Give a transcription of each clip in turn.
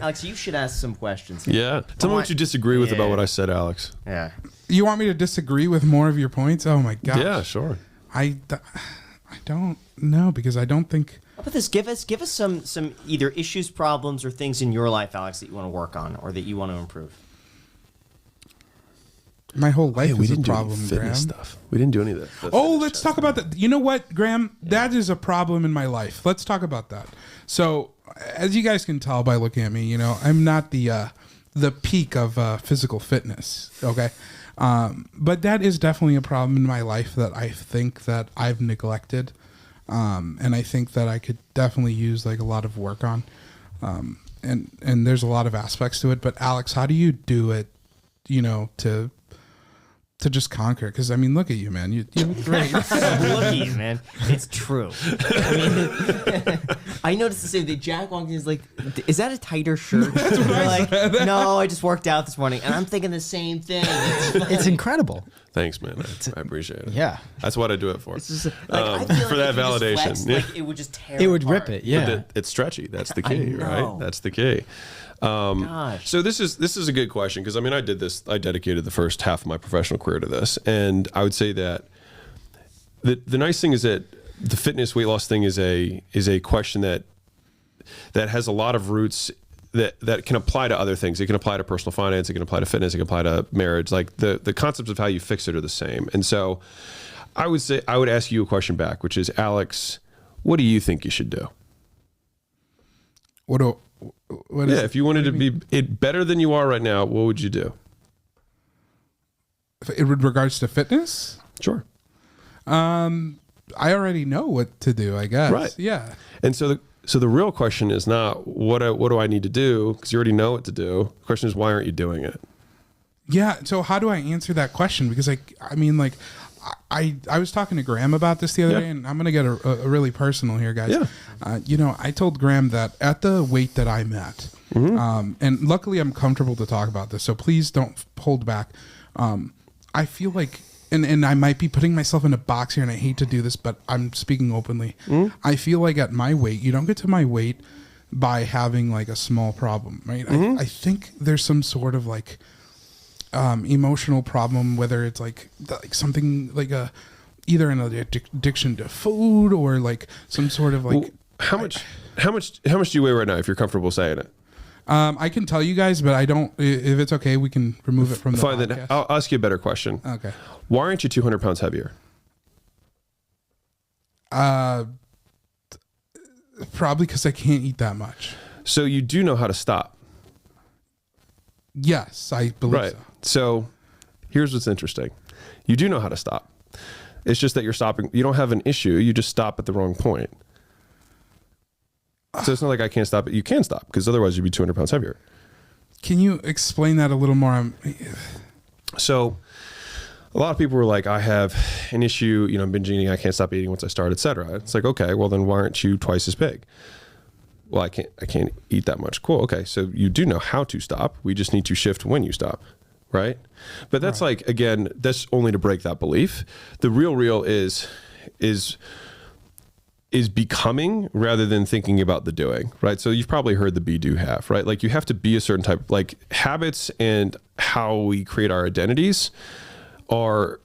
Alex, you should ask some questions. Yeah. Tell me what you disagree with about what I said, Alex. Yeah. You want me to disagree with more of your points? Oh my gosh. Yeah, sure. I don't know, because I don't think. How about this? Give us some either issues, problems, or things in your life, Alex, that you want to work on or that you want to improve. My whole life we is a didn't problem, do any fitness Graham. stuff. We didn't do any of that. Let's talk about that. You know what, Graham? Yeah. That is a problem in my life. Let's talk about that. So, as you guys can tell by looking at me, you know, I'm not the peak of physical fitness. Okay, but that is definitely a problem in my life that I think that I've neglected, and I think that I could definitely use like a lot of work on. And there's a lot of aspects to it. But Alex, how do you do it? You know, to just conquer, because I mean, look at you, man. You look great. Look at you, man. It's true. I mean, I noticed the same thing. Jack walked in, is like, "Is that a tighter shirt?" That's what I said. No, I just worked out this morning, and I'm thinking the same thing. It's incredible. Thanks, man. I appreciate it. Yeah. That's what I do it for. It's just, I feel for like that if you just validation. flexed, like, it would just tear. It would apart. rip it. Yeah. But it's stretchy. That's the key, know. right? That's the key. Gosh. So this is a good question, because I mean, I did this. I dedicated the first half of my professional career to this, and I would say that the nice thing is that the fitness weight loss thing is a question that has a lot of roots that can apply to other things. It can apply to personal finance. It can apply to fitness. It can apply to marriage. Like the concepts of how you fix it are the same. And so I would ask you a question back, which is, Alex, what do you think you should do? If you wanted to be better than you are right now, what would you do? In regards to fitness? Sure. I already know what to do, I guess. Right. Yeah. And so the real question is not what do I need to do, because you already know what to do. The question is, why aren't you doing it? Yeah. So how do I answer that question? Because I was talking to Graham about this the other day, and I'm going to get a really personal here, guys. Yeah. You know, I told Graham that at the weight that I'm at, and luckily I'm comfortable to talk about this, so please don't hold back. I feel like, and I might be putting myself in a box here, and I hate to do this, but I'm speaking openly. I feel like at my weight, you don't get to my weight by having like a small problem, right? I think there's some sort of like emotional problem, whether it's like something like either an addiction to food or like some sort of like. Well, how much do you weigh right now, if you're comfortable saying it? I can tell you guys, but I don't. If it's okay, we can remove it from the podcast. Then I'll ask you a better question. Okay. Why aren't you 200 pounds heavier? Probably because I can't eat that much. So you do know how to stop. Yes, I believe so. So here's what's interesting. You do know how to stop. It's just that you're stopping. You don't have an issue. You just stop at the wrong point. So it's not like I can't stop it. You can stop, because otherwise you'd be 200 pounds heavier. Can you explain that a little more? So a lot of people were like, I have an issue, you know, binge eating. I can't stop eating once I start, etc. It's like, okay, well then why aren't you twice as big? Well, I can't eat that much. Cool. Okay. So you do know how to stop. We just need to shift when you stop. Right. But that's like, again, that's only to break that belief. The real is becoming rather than thinking about the doing, right? So you've probably heard the be, do, have, right? Like you have to be a certain type, like habits and how we create our identities are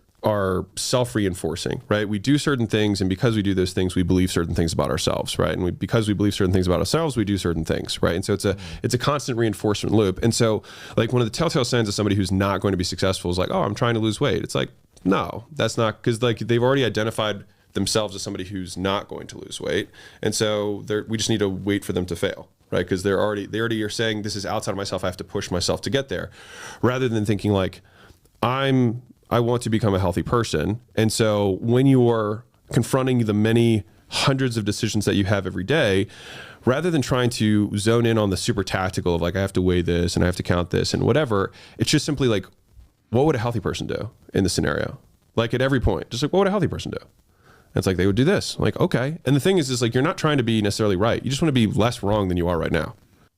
self-reinforcing, right? We do certain things, and because we do those things, we believe certain things about ourselves, right? And because we believe certain things about ourselves, we do certain things, right? And so it's a constant reinforcement loop. And so like one of the telltale signs of somebody who's not going to be successful is like, oh, I'm trying to lose weight. It's like, no, that's not, because like they've already identified themselves as somebody who's not going to lose weight, and so we just need to wait for them to fail, right? Because they already are saying, this is outside of myself, I have to push myself to get there, rather than thinking like, I want to become a healthy person. And so when you are confronting the many hundreds of decisions that you have every day, rather than trying to zone in on the super tactical of like, I have to weigh this and I have to count this and whatever, it's just simply like, what would a healthy person do in this scenario? Like at every point, just like, what would a healthy person do? And it's like, they would do this. I'm like, okay. And the thing is like, you're not trying to be necessarily right. You just want to be less wrong than you are right now.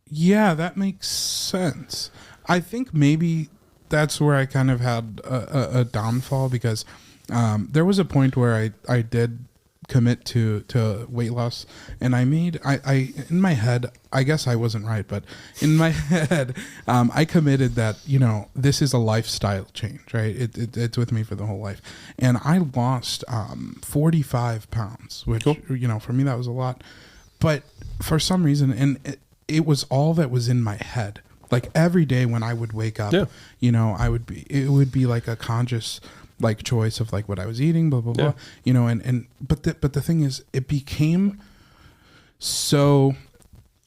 Yeah, that makes sense. I think maybe that's where I kind of had a downfall, because there was a point where I did commit to weight loss, and I in my head, I guess I wasn't right, but in my head, I committed that, you know, this is a lifestyle change, right? It's with me for the whole life, and I lost 45 pounds, which Cool. you know, for me that was a lot, but for some reason, and it was all that was in my head. Like every day when I would wake up, Yeah. you know, it would be like a conscious like choice of like what I was eating, blah blah Yeah. blah, you know, but the thing is, it became so.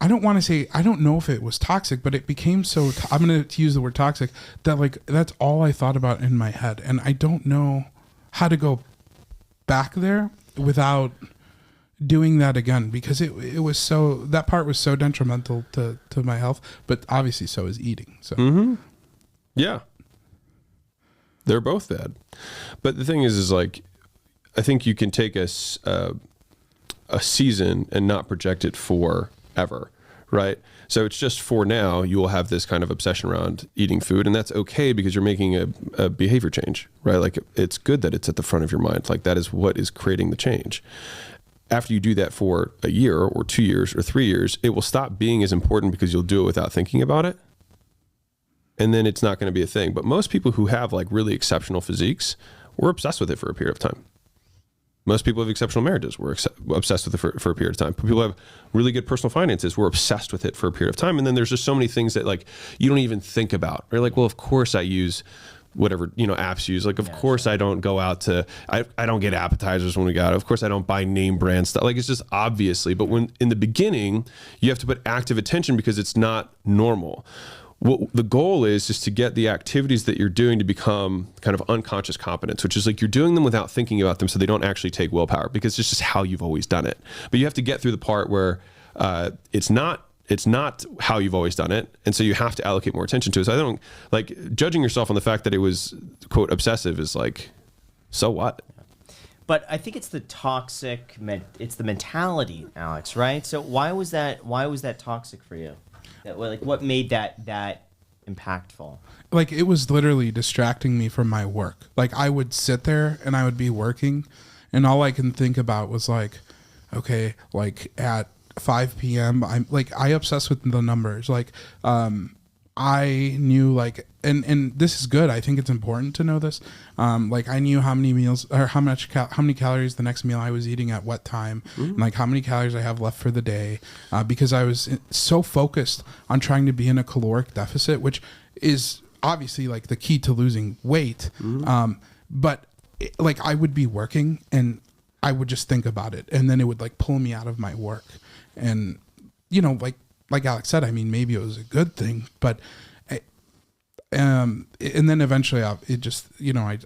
I don't want to say, I don't know if it was toxic, but it became so. I'm going to use the word toxic, that like that's all I thought about in my head, and I don't know how to go back there without doing that again, because it was so, that part was so detrimental to my health, but obviously so is eating. So Yeah. They're both bad. But the thing is like, I think you can take a season and not project it forever, right? So it's just for now, you will have this kind of obsession around eating food, and that's okay because you're making a behavior change, right? Like it's good that it's at the front of your mind. Like that is what is creating the change. After you do that for a year or 2 years or 3 years, it will stop being as important because you'll do it without thinking about it. And then it's not going to be a thing. But most people who have like really exceptional physiques were obsessed with it for a period of time. Most people have exceptional marriages were obsessed with it for a period of time. People who have really good personal finances were obsessed with it for a period of time. And then there's just so many things that like you don't even think about. Right? Like, well, of course I use whatever, you know, apps use. Like, of course I don't go out to, I don't get appetizers when we go out. Of course I don't buy name brand stuff. Like it's just obviously, but when in the beginning you have to put active attention because it's not normal. What the goal is to get the activities that you're doing to become kind of unconscious competence, which is like you're doing them without thinking about them, so they don't actually take willpower because it's just how you've always done it. But you have to get through the part where it's not how you've always done it, and so you have to allocate more attention to it. So I don't like judging yourself on the fact that it was quote obsessive is like, so what? But I think it's the toxic, it's the mentality, Alex, right? So why was that toxic for you? Like what made that impactful? Like it was literally distracting me from my work. Like I would sit there and I would be working, and all I can think about was like, okay, like at 5 p.m. I obsess with the numbers. Like I knew like, and this is good. I think it's important to know this. Like I knew how many meals or how many calories the next meal I was eating at what time, and like how many calories I have left for the day, because I was so focused on trying to be in a caloric deficit, which is obviously like the key to losing weight. But like I would be working and I would just think about it, and then it would like pull me out of my work. And you know, like Alex said, I mean, maybe it was a good thing, but and then eventually it just, you know,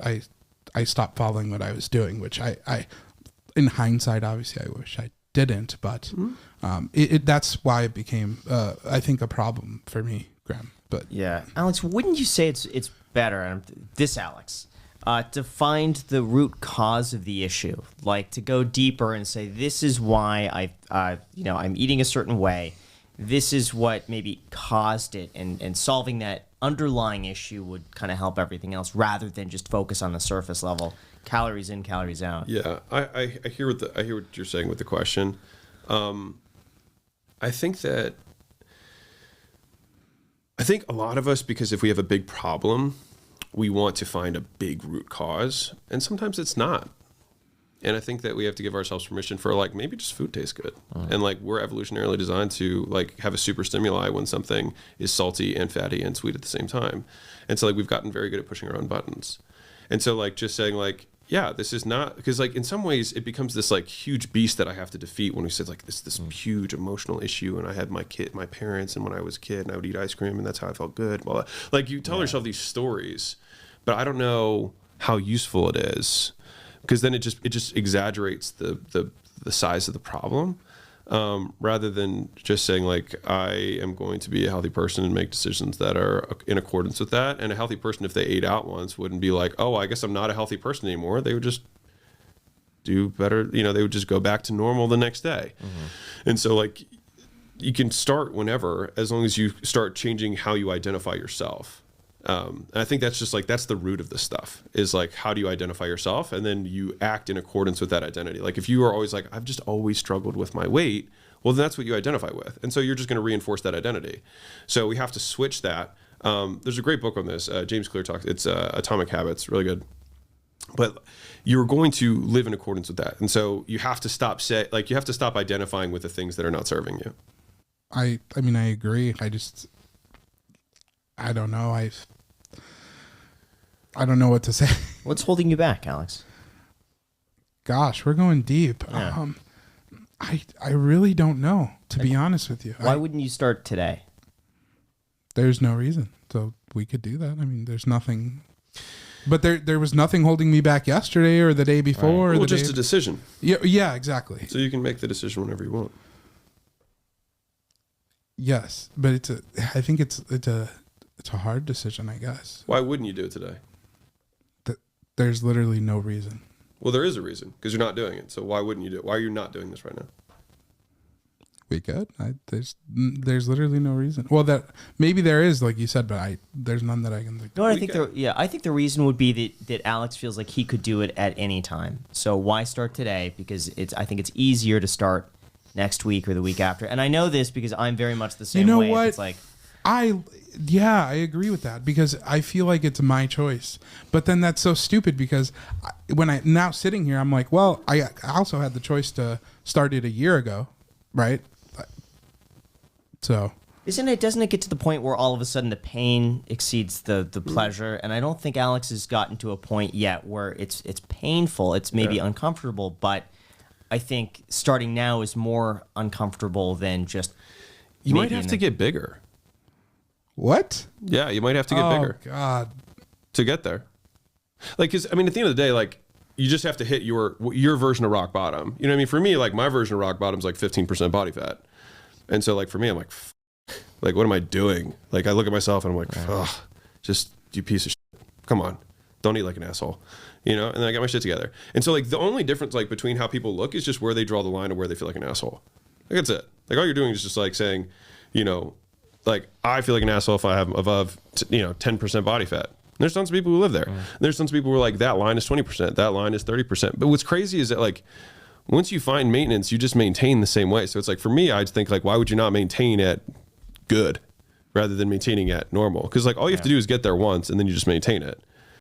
I stopped following what I was doing, which I in hindsight, obviously I wish I didn't, but that's why it became I think a problem for me, Graham. But yeah, Alex, wouldn't you say it's better, this Alex, to find the root cause of the issue, like to go deeper and say, this is why I'm eating a certain way. This is what maybe caused it, and solving that underlying issue would kind of help everything else, rather than just focus on the surface level, calories in, calories out. Yeah, I hear what you're saying with the question. I think a lot of us, because if we have a big problem, we want to find a big root cause, and sometimes it's not. And I think that we have to give ourselves permission for like, maybe just food tastes good. And like, we're evolutionarily designed to like have a super stimuli when something is salty and fatty and sweet at the same time. And so like, we've gotten very good at pushing our own buttons. And so like, just saying like, yeah, this is not, because like in some ways it becomes this like huge beast that I have to defeat when we said like this huge emotional issue. And I had my parents, and when I was a kid and I would eat ice cream and that's how I felt good. Well, like you tell yourself these stories, but I don't know how useful it is. Because then it just exaggerates the size of the problem, rather than just saying like, I am going to be a healthy person and make decisions that are in accordance with that. And a healthy person, if they ate out once, wouldn't be like, oh, I guess I'm not a healthy person anymore. They would just do better. You know, they would just go back to normal the next day. And so like, you can start whenever, as long as you start changing how you identify yourself. And I think that's just like, that's the root of this stuff, is like, how do you identify yourself? And then you act in accordance with that identity. Like if you are always like, I've just always struggled with my weight, well, then that's what you identify with. And so you're just going to reinforce that identity. So we have to switch that. There's a great book on this. James Clear talks, it's Atomic Habits, really good. But you're going to live in accordance with that. And so you have to stop you have to stop identifying with the things that are not serving you. I mean, I agree. I don't know. I don't know what to say. What's holding you back, Alex? Gosh, we're going deep. Yeah. I really don't know, to be honest with you. Why wouldn't you start today? There's no reason. So we could do that. I mean, there's nothing. But there was nothing holding me back yesterday or the day before. Right. Or well, just a decision. Yeah, exactly. So you can make the decision whenever you want. Yes, but I think it's a hard decision, I guess. Why wouldn't you do it today? There's literally no reason. Well, there is a reason, because you're not doing it. So why wouldn't you do it? Why are you not doing this right now? We could. There's literally no reason. Well, that maybe there is, like you said, but there's none that I can think. No, I think the reason would be that Alex feels like he could do it at any time. So why start today? Because I think it's easier to start next week or the week after. And I know this because I'm very much the same way. You know what? It's like I agree with that, because I feel like it's my choice. But then that's so stupid, because when I now sitting here, I'm like, well, I also had the choice to start it a year ago, right? So doesn't it get to the point where all of a sudden the pain exceeds the pleasure? And I don't think Alex has gotten to a point yet where it's painful. It's maybe uncomfortable, but I think starting now is more uncomfortable than just. You might have to get bigger. What? Yeah, you might have to get bigger. Oh God. To get there. Like, cause I mean, at the end of the day, like, you just have to hit your version of rock bottom. You know what I mean? For me, like, my version of rock bottom is like 15% body fat. And so, like, for me, I'm like, what am I doing? Like, I look at myself and I'm like, ugh, just, you piece of shit. Come on. Don't eat like an asshole. You know? And then I got my shit together. And so, like, the only difference, like, between how people look is just where they draw the line of where they feel like an asshole. Like, that's it. Like, all you're doing is just, like, saying, you know, like, I feel like an asshole if I have above, 10% body fat. And there's tons of people who live there. There's tons of people who are like, that line is 20%, that line is 30%. But what's crazy is that, like, once you find maintenance, you just maintain the same way. So it's like, for me, I'd think, like, why would you not maintain at good rather than maintaining at normal? Because, like, all you have to do is get there once and then you just maintain it.